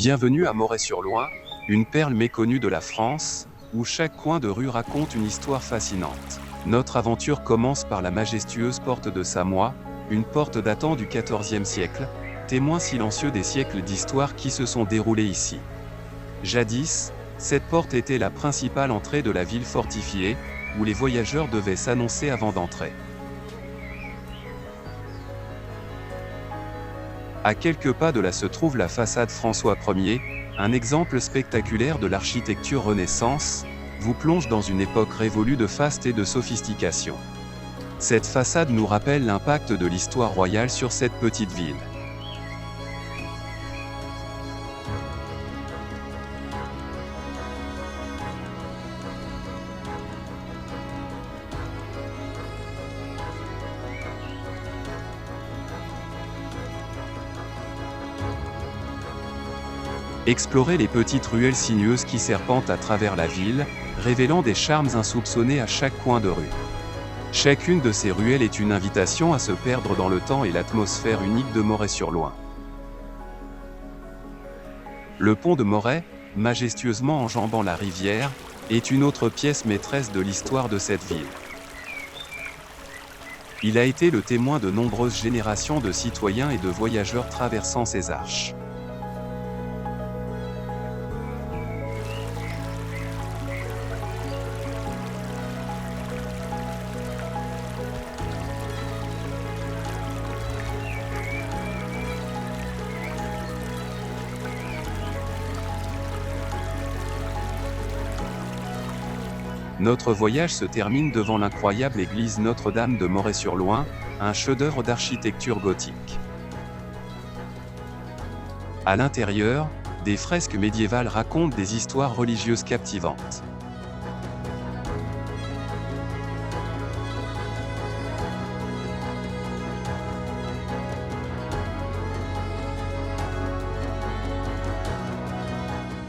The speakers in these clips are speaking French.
Bienvenue à Moret-sur-Loing, une perle méconnue de la France, où chaque coin de rue raconte une histoire fascinante. Notre aventure commence par la majestueuse porte de Samois, une porte datant du XIVe siècle, témoin silencieux des siècles d'histoire qui se sont déroulés ici. Jadis, cette porte était la principale entrée de la ville fortifiée, où les voyageurs devaient s'annoncer avant d'entrer. À quelques pas de là se trouve la façade François Ier, un exemple spectaculaire de l'architecture Renaissance, vous plonge dans une époque révolue de faste et de sophistication. Cette façade nous rappelle l'impact de l'histoire royale sur cette petite ville. Explorez les petites ruelles sinueuses qui serpentent à travers la ville, révélant des charmes insoupçonnés à chaque coin de rue. Chacune de ces ruelles est une invitation à se perdre dans le temps et l'atmosphère unique de Moret-sur-Loing. Le pont de Moret, majestueusement enjambant la rivière, est une autre pièce maîtresse de l'histoire de cette ville. Il a été le témoin de nombreuses générations de citoyens et de voyageurs traversant ses arches. Notre voyage se termine devant l'incroyable église Notre-Dame de Moret-sur-Loing, un chef-d'œuvre d'architecture gothique. À l'intérieur, des fresques médiévales racontent des histoires religieuses captivantes.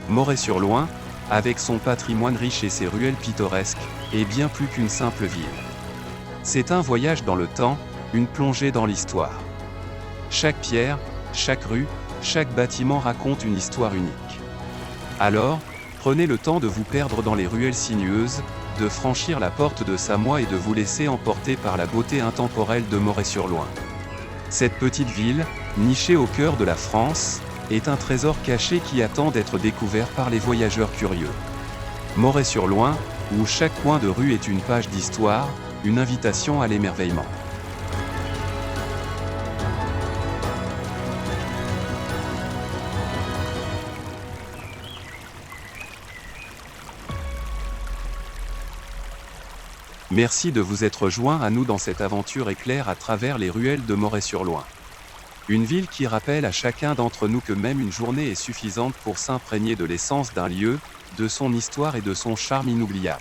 Moret-sur-Loing, avec son patrimoine riche et ses ruelles pittoresques, est bien plus qu'une simple ville. C'est un voyage dans le temps, une plongée dans l'histoire. Chaque pierre, chaque rue, chaque bâtiment raconte une histoire unique. Alors, prenez le temps de vous perdre dans les ruelles sinueuses, de franchir la porte de Samois et de vous laisser emporter par la beauté intemporelle de Moret-sur-Loing. Cette petite ville, nichée au cœur de la France, est un trésor caché qui attend d'être découvert par les voyageurs curieux. Moret-sur-Loing, où chaque coin de rue est une page d'histoire, une invitation à l'émerveillement. Merci de vous être joint à nous dans cette aventure éclair à travers les ruelles de Moret-sur-Loing. Une ville qui rappelle à chacun d'entre nous que même une journée est suffisante pour s'imprégner de l'essence d'un lieu, de son histoire et de son charme inoubliable.